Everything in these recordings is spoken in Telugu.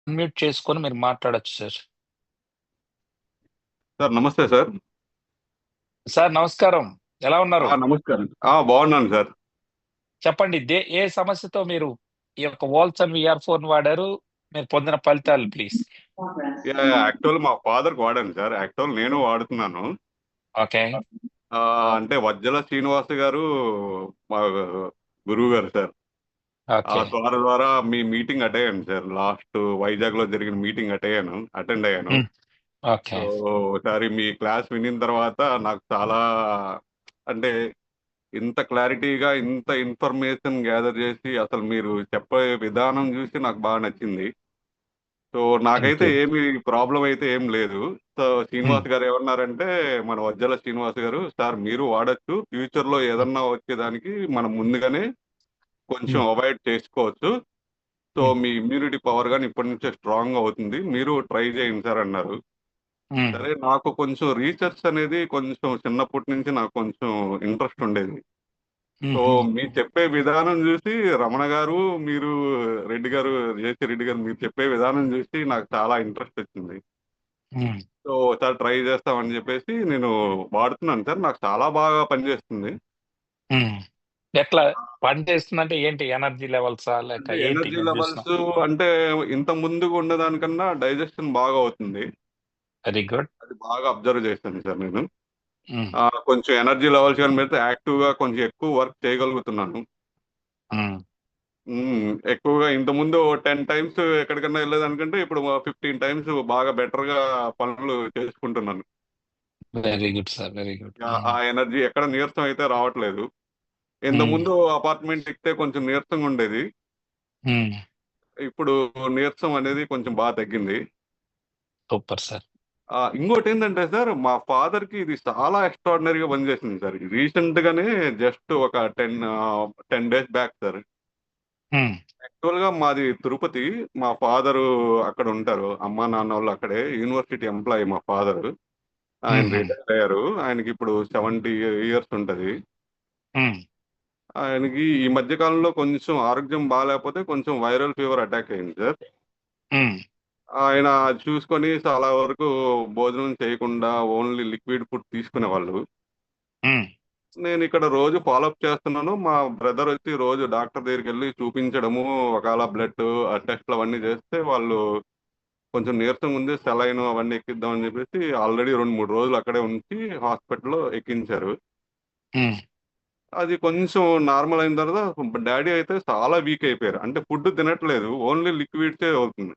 అన్‌మ్యూట్ చేసుకొని మీరు మాట్లాడొచ్చు సార్. సార్ నమస్తే సార్. సార్ నమస్కారం. ఎలా ఉన్నారు? నమస్కారం. బాగున్నాను సార్. చెప్పండి. ఏ సమస్యతో మీరు ఈ యొక్క వోల్సన్ విఆర్ ఫోన్ వాడారు? మీరు పొందిన ఫలితాలు ప్లీజ్. యాక్చువల్ మా ఫాదర్కి వాడాను సార్. యాక్చువల్ నేను వాడుతున్నాను. ఓకే. అంటే వజ్జల శ్రీనివాస్ గారు మా గురువు గారు సార్. ఓకే. ద్వారా ద్వారా మీ మీటింగ్ అటెండ్ అయ్యాను సార్. లాస్ట్ వైజాగ్ లో జరిగిన మీటింగ్ అటెండ్ అయ్యాను. హ్మ్. ఓకే. సో ఒకసారి మీ క్లాస్ వినిన తర్వాత నాకు చాలా, అంటే ఇంత క్లారిటీగా ఇంత ఇన్ఫర్మేషన్ గ్యాదర్ చేసి అసలు మీరు చెప్పే విధానం చూసి నాకు బాగా నచ్చింది. సో థాంక్ నాకైతే యూ. ఏమి ప్రాబ్లం అయితే ఏం లేదు. సో హ్మ్. శ్రీనివాస్ గారు ఏమన్నారంటే, మన వజ్జల శ్రీనివాస్ గారు, సార్ మీరు వాడొచ్చు, ఫ్యూచర్ లో హ్మ్. ఏదన్నా వచ్చేదానికి మనం ముందుగానే కొంచెం హ్మ్. అవాయిడ్ చేసుకోవచ్చు. సో హ్మ్. మీ ఇమ్యూనిటీ పవర్ గాని ఇప్పటి నుంచే స్ట్రాంగ్ అవుతుంది, మీరు ట్రై చేయండి సార్ అన్నారు. హ్మ్. సరే, నాకు కొంచెం రీసెర్చ్ అనేది కొంచెం చిన్నప్పటి నుంచి నాకు కొంచెం ఇంట్రెస్ట్ ఉండేది. సో హుహు. మీరు చెప్పే విధానం చూసి, రమణ గారు, మీరు రెడ్డి గారు, జేసీ రెడ్డి గారు మీరు చెప్పే విధానం చూసి నాకు చాలా ఇంట్రెస్ట్ వచ్చింది. హ్మ్. సో ఒకసారి ట్రై చేస్తామని చెప్పేసి నేను వాడుతున్నాను సార్. నాకు చాలా బాగా పనిచేస్తుంది. హ్మ్. ఎట్లా పని చేస్తుందంటే ఏంటి? ఎనర్జీ లెవెల్సా? లేక అంటే ఏంటి ఎనర్జీ మీరు చూసిన లెవెల్స్, అంటే ఇంత ముందుగా ఉండదానికన్నా డైజెషన్ బాగా అవుతుంది. Very good. అది బాగా అబ్జర్వ్ చేశాను సార్ నేను. హ్మ్. కొంచెం ఎనర్జీ లెవెల్స్ కానీ పెడితే యాక్టివ్గా కొంచెం ఎక్కువ వర్క్ చేయగలుగుతున్నాను. హ్మ్. ఎక్కువగా ఇంతకుముందు 10 టైమ్స్ ఎక్కడికన్నా వెళ్ళేదానికంటే ఇప్పుడు 15 టైమ్స్ బాగా బెటర్గా పనులు చేసుకుంటున్నాను. Very good sir. Very good. ఆ ఎనర్జీ ఎక్కడ నీరసం అయితే రావట్లేదు. హ్మ్. ఇంతకుముందు అపార్ట్మెంట్ ఎక్కితే కొంచెం నీరసంగా ఉండేది. హ్మ్. ఇప్పుడు నీరసం అనేది కొంచెం బాగా తగ్గింది. Super sir. ఇంకోటి ఏంటంటే సార్, మా ఫాదర్ కి ఇది చాలా ఎక్స్ట్రాడినరీగా పనిచేసింది సార్. రీసెంట్ గానే జస్ట్ ఒక 10 డేస్ బ్యాక్ సార్. హ్మ్. యాక్చువల్ గా మాది తిరుపతి. మా ఫాదరు అక్కడ ఉంటారు. అమ్మా నాన్న వాళ్ళు అక్కడే. యూనివర్సిటీ ఎంప్లాయీ మా ఫాదర్. ఆయన హుహు. రిటైర్ అయ్యారు. ఆయనకి ఇప్పుడు 70 ఇయర్స్ ఉంటది. హ్మ్. ఆయనకి ఈ మధ్య కాలంలో కొంచెం ఆరోగ్యం బాగాలేకపోతే కొంచెం వైరల్ ఫీవర్ అటాక్ అయింది సార్. హ్మ్. ఆయన చూసుకొని చాలా వరకు భోజనం చేయకుండా ఓన్లీ లిక్విడ్ ఫుడ్ తీసుకునేవాళ్ళు. హ్మ్. నేను ఇక్కడ రోజు ఫాలోఅప్ చేస్తున్నాను. మా బ్రదర్ వచ్చి రోజు డాక్టర్ దగ్గరికి వెళ్ళి చూపించడము, ఒకవేళ బ్లడ్ టెస్ట్లు అవన్నీ చేస్తే వాళ్ళు కొంచెం నీరసంగా ఉంది, సెలైన్ అవన్నీ ఎక్కిద్దామని చెప్పేసి ఆల్రెడీ 2, 3 రోజులు అక్కడే ఉంచి హాస్పిటల్‌లో ఎక్కించారు. హ్మ్. అది కొంచెం నార్మల్ అయిన తర్వాత డ్యాడీ అయితే చాలా వీక్ అయిపోయారు. అంటే ఫుడ్ తినట్లేదు. ఓన్లీ లిక్విడ్సే అవుతుంది.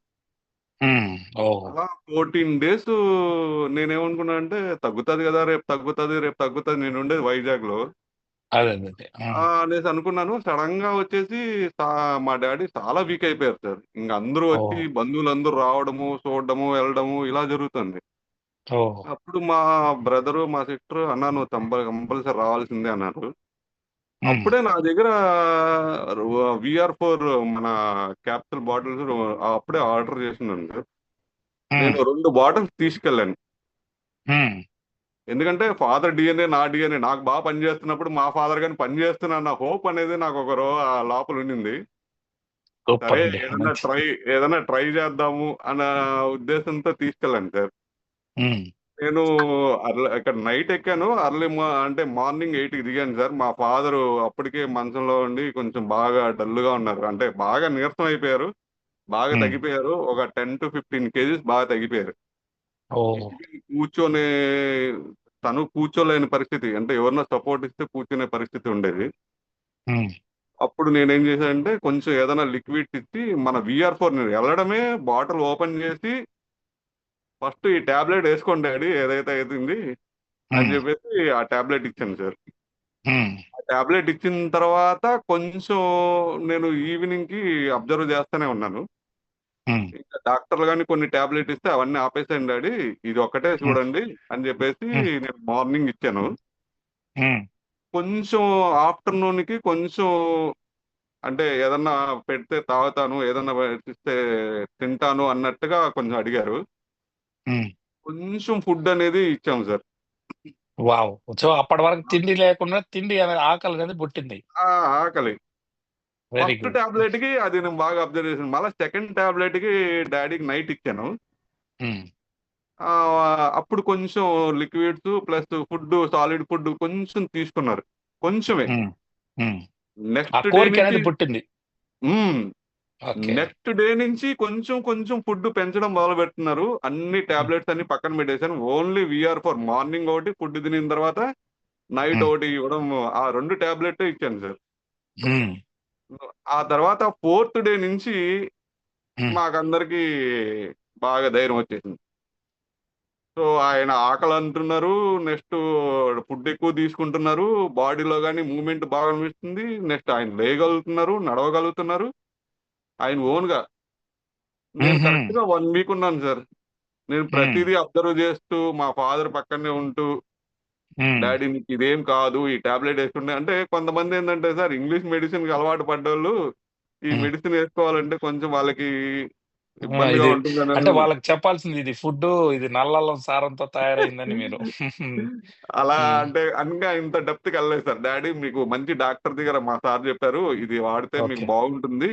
హ్మ్. ఓహ్! అలా 14 డేస్ నేనేమనుకున్నానంటే తగ్గుతది కదా! రేపు తగ్గుతది, రేపు తగ్గుతది. నేనుండేది వైజాగ్‌లో. అదే. అదే. అదే. హ్మ్. అనేసి అనుకున్నాను. సడెన్‌గా వచ్చేసి సా మా డ్యాడీ చాలా వీక్ అయిపోయారు సార్. ఇంక అందరూ వచ్చి ఓహ్! బంధువులందరూ రావడము, చూడడము, వెళ్ళడము ఇలా జరుగుతుంది. ఓహ్! అప్పుడు మా బ్రదరు, మా సిస్టర్, "అన్న నువ్వు కంపల్సరీ రావాల్సిందే" అన్నారు. హ్మ్. అప్పుడే నా దగ్గర వీఆర్ 4 మన క్యాప్సూల్ బాటిల్స్ అప్పుడే ఆర్డర్ చేసున్నాను సార్. నేను హ్మ్. 2 బాటిల్స్ తీసుకెళ్ళాను. హ్మ్. ఎందుకంటే ఫాదర్ డీఎన్ఏ, నా డీఎన్ఏ నాకు బాగా పనిచేస్తున్నప్పుడు మా ఫాదర్ గాని పనిచేస్తున్నారన్న హోప్ అనేది నాకు ఒక లోపల ఉండింది. సరే, సూపర్ అండి. మంచిది. ఏదైనా ట్రై చేద్దాము అన్న ఉద్దేశంతో తీసుకెళ్ళాను సార్. హ్మ్. నేను ఇక్కడ నైట్ ఎక్కాను. అంటే మార్నింగ్ 8కి దిగాను సార్. మా ఫాదరు అప్పటికే మంచంలో ఉండి కొంచెం బాగా డల్‌గా ఉన్నారు. అంటే బాగా నీరసం అయిపోయారు. బాగా హ్మ్. తగ్గిపోయారు. ఒక 10-15 కేజీస్ బాగా తగ్గిపోయారు. ఓహ్! ఈవెన్ తను కూర్చోలేని పరిస్థితి. అంటే ఎవరైనా సపోర్ట్ ఇస్తే కూర్చునే పరిస్థితి ఉండేది. హ్మ్. అప్పుడు నేనేం చేశానంటే కొంచెం ఏదైనా లిక్విడ్స్ ఇచ్చి మన వీఆర్ 4 నేను వెళ్ళడమే బాటిల్ ఓపెన్ చేసి, ఫస్ట్ ఈ టాబ్లెట్ వేసుకోండి డాడీ ఏదైతే అయితుంది అని హ్మ్. చెప్పేసి ఆ టాబ్లెట్ ఇచ్చాను సార్. హ్మ్. ఆ టాబ్లెట్ ఇచ్చిన తర్వాత కొంచెం నేను ఈవినింగ్‌కి అబ్జర్వ్ చేస్తూనే ఉన్నాను. హ్మ్. ఇంకా డాక్టర్లు గాని కొన్ని టాబ్లెట్ ఇస్తే అవన్నీ ఆపేసేయండి డాడీ, ఇది ఒక్కటే హ్మ్. చూడండి అని చెప్పేసి హ్మ్. నేను మార్నింగ్ ఇచ్చాను. హ్మ్. కొంచెం ఆఫ్టర్‌నూన్‌కి కొంచెం, అంటే ఏదన్నా పెడితే తాగుతాను, ఏదన్నా ఇస్తే తింటాను అన్నట్టుగా కొంచెం అడిగారు. హ్మ్. కొంచెం ఫుడ్ అనేది ఇచ్చాము సార్. వావ్! సో, అప్పటి వరకు తిండి లేకుండా తిండి అనే ఆకలనేది పుట్టింది. ఆ! ఆకలి. Very first good. టాబ్లెట్ కి అది నేను బాగా అబ్జర్వ్ చేశాను. మళ్ళీ సెకండ్ టాబ్లెట్ కి డాడీకి నైట్ ఇచ్చాను. హ్మ్. ఆ, అప్పుడు కొంచెం liquids plus food, solid food కొంచెం తీసుకున్నారు, కొంచెమే. హ్మ్. హ్మ్. ఆ నెక్స్ట్ డే కోరిక నుంచి అనేది పుట్టింది. ఓకే. నెక్స్ట్ డే నుంచి కొంచెం కొంచెం ఫుడ్ పెంచడం మొదలు పెడుతున్నారు. అన్ని హ్మ్. టాబ్లెట్స్ అన్ని పక్కన పెట్టేశాను. ఓన్లీ VR4 మార్నింగ్ ఒకటి ఫుడ్ తినిన తర్వాత నైట్ హ్మ్. ఒకటి ఇవ్వడం. ఆ 2 టాబ్లెట్ ఇచ్చాను సార్. హ్మ్. ఆ తర్వాత ఫోర్త్ డే నుంచి హ్మ్. మాకందరికి బాగా ధైర్యం వచ్చేసింది. సో ఆయన ఆకలి అంటున్నారు, నెక్స్ట్ ఫుడ్ ఎక్కువ తీసుకుంటున్నారు, బాడీలో కానీ మూమెంట్ బాగా అనిపిస్తుంది, నెక్స్ట్ ఆయన లేయగలుగుతున్నారు, నడవగలుగుతున్నారు ఆయన ఓన్ గా. నేను హుహు. కరెక్ట్ గా 1 వీక్ ఉన్నాను సార్. నేను హ్మ్. ప్రతిదీ అబ్జర్వ్ చేస్తూ మా ఫాదర్ పక్కనే ఉంటూ, హ్మ్. డాడీ నీకు ఇదేం కాదు ఈ టాబ్లెట్ వేసుకుంటే, అంటే కొంతమంది ఏంటంటే సార్ ఇంగ్లీష్ మెడిసిన్ కి అలవాటు పడ్డోళ్ళు ఈ హ్మ్. మెడిసిన్ వేసుకోవాలంటే కొంచెం వాళ్ళకి ఇబ్బందిగా ఇది ఉంటుందని. అంటే వాళ్ళకి చెప్పాల్సింది ఇది ఫుడ్డు ఇది నల్లల్లం సారంతో తయారైందని మీరు. అలా హ్మ్. అంటే ఇంకా ఇంత డెప్త్కి వెళ్ళలేదు సార్. డాడీ మీకు మంచి డాక్టర్ దగ్గర మా సార్ చెప్పారు, ఇది వాడితే మీకు ఓకే. బాగుంటుంది,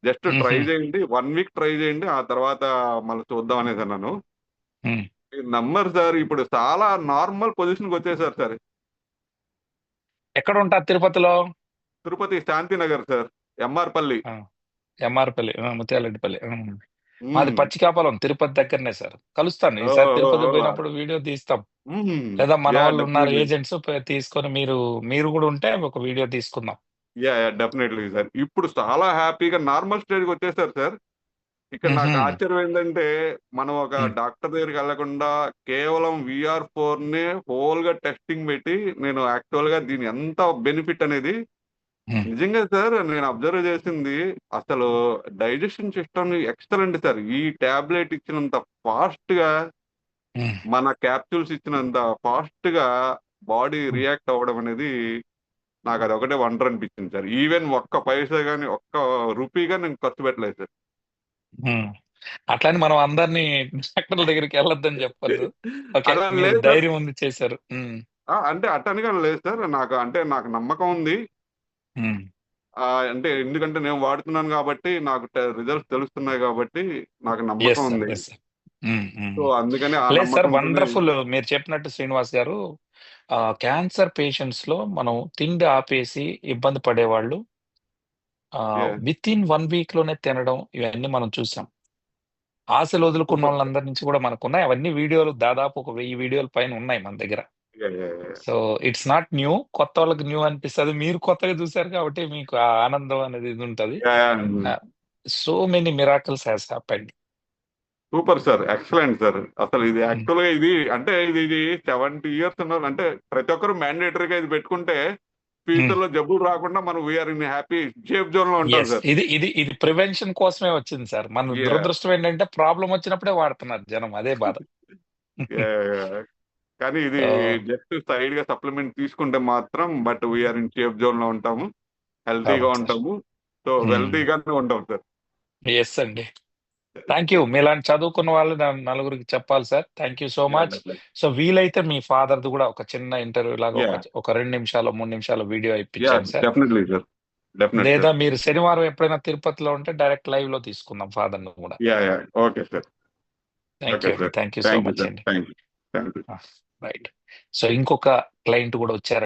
జస్ట్ ట్రై హుహు. చేయండి, 1 వీక్ ట్రై చేయండి, ఆ తర్వాత మళ్ళీ చూద్దాం అనేసి అన్నాను. హ్మ్. మీరు నమ్మరు సార్, ఇప్పుడు చాలా నార్మల్ పొజిషన్కి వచ్చేసారు సార్. ఎక్కడుంటారు తిరుపతిలో? తిరుపతి శాంతినగర్ సార్, ఎంఆర్ పల్లి. ఆ! ఎంఆర్‌పల్లి. ముత్యాలరెడ్డిపల్లి. మాది ఉమ్. పచ్చికాపలం తిరుపతి దగ్గరనే సార్. కలుస్తాను. ఓ, ఈసారి ఓ, తిరుపతి ఓ. పోయినప్పుడు వీడియో తీస్తాం. ఉమ్. లేదా యా మనోళ్ళున్నారు డెఫినెట్లీ. ఏజెంట్స్ తీసుకొని మీరు గూడా ఉంటే ఒక వీడియో తీసుకుందాం. Yeah definitely sir. ఇప్పుడు చాలా హ్యాపీగా నార్మల్ స్టేజ్కి వచ్చేసారు సార్. ఇక్కడ హుహు. నాకు ఆశ్చర్యం ఏంటంటే, మనం ఒక హ్మ్. డాక్టర్ దగ్గరికి వెళ్లకుండా కేవలం VR4 నే హోల్ గా టెస్టింగ్ పెట్టి, నేను యాక్చువల్ గా దీని ఎంత బెనిఫిట్ అనేది హ్మ్. నిజంగా సార్ నేను అబ్జర్వ్ చేసింది. అసలు డైజెషన్ సిస్టమ్ ఎక్సలెంట్ సార్. ఈ టాబ్లెట్ ఇచ్చినంత ఫాస్ట్ గా, హ్మ్. మన క్యాప్సూల్స్ ఇచ్చినంత ఫాస్ట్ గా బాడీ హ్మ్. రియాక్ట్ అవ్వడం అనేది నాకు అది ఒకటే వండర్ అనిపించింది సార్. ఈవెన్ ఒక్క పైసా గానీ, ఒక్క రూపీ గానీ నేను ఖర్చు పెట్టలేదు సార్. హ్మ్. అట్లని మనం అందరిని డాక్టర్ల దగ్గరికెళ్ళొద్దని చెప్పొద్దు. ఓకే. అలా మీరు లేదు సార్. ధైర్యం ఉంది చేశారు. అంటే అట్టనిగా లేదు సార్. నాకు నమ్మకం ఉంది. హ్మ్. అంటే ఎందుకంటే నేను వాడుతున్నాను గాబట్టి, నాకు రిజల్ట్స్ తెలుస్తున్నాయి గాబట్టి, నాకు నమ్మకం యెస్ సార్. ఉంది. Yes sir. హ్మ్. సో, హ్మ్. అందుకని ఆ లేదు సార్ నమ్మకంతోనే. వండర్‌ఫుల్ మీరు చెప్పినట్టు శ్రీనివాస్ గారు క్యాన్సర్ పేషెంట్స్‌లో మనం తిండి ఆపేసి ఇబ్బంది పడేవాళ్ళు యాహ్! వితిన్ 1 వీక్‌లోనే తినడం ఇవన్నీ మనం చూసాం. ఆశలు సూపర్ సార్. వదులుకున్నోళ్ళందరి నుంచి కూడా మనకున్నాయి. అవన్నీ వీడియోలు దాదాపు ఒక 1000 వీడియోల పైన ఉన్నాయి మన దగ్గర. Yeah! So, it's not new. కొత్తోళ్ళకి న్యూ అనిపిస్తది. మీరు కొత్తగా చూసారు కాబట్టి మీకు ఆ ఆనందం అనేది ఇదుంటది. Yeah! Ah, so many miracles has happened. Super sir. Excellent sir. అసలు ఇది హ్మ్. యాక్చువల్‌గా అంటే ఇది 70 ఇయర్స్ ఉన్నోళ్ళు, అంటే ప్రతి ఒక్కరు మ్యాండేటరీగా ఇది పెట్టుకుంటే హ్మ్. ఫ్యూచర్‌లో జబ్బులు రాకుండా మనం వీఆర్ ఇన్ హ్యాపీ సేఫ్ జోన్‌లో ఉంటాం యెస్. సార్. ఇది ప్రివెన్షన్ కోసమే వచ్చింది సార్. మన యాహ్! దురదృష్టం ఏంటంటే ప్రాబ్లమ్ వచ్చినప్పుడే వాడుతున్నారు జనం. అదే బాధ. యాహ్! కానీ ఇది సో జస్ట్ సైడ్‌గా సప్లిమెంట్ తీసుకుంటే మాత్రం వీఆర్ ఇన్ సేఫ్ జోన్‌లో ఉంటాము. హెల్తీగా అవును సార్. ఉంటాము. సో, హ్మ్. వెల్తీగానే ఉంటాం సార్. యెస్ అండి. Thank you. మీలాంటి చదువుకున్న వాళ్ళు నలుగురికి చెప్పాలి sir. Thank you so yeah! Much. Definitely. So, వీలైతే మీ ఫాదర్‌ది గూడా ఒక చిన్న ఇంటర్వ్యూ లాగా యాహ్! ఒక 2 నిమిషాలో, 3 నిమిషాలో వీడియో యాహ్! ఇప్పించండి సార్. Definitely sir. డెఫినెట్ లేదా సార్. మీరు శనివారం ఎప్పుడైనా తిరుపతిలో ఉంటే డైరెక్ట్ లైవ్‌లో తీసుకుందాం ఫాదర్‌ని గూడా. Yeah! Okay sir. Thank okay you అండి. Sir. Thank you so thank you much sir. అండి. Thank you. Thank you. Right. So, ఇంకొక క్లయింట్ గూడా వచ్చారు.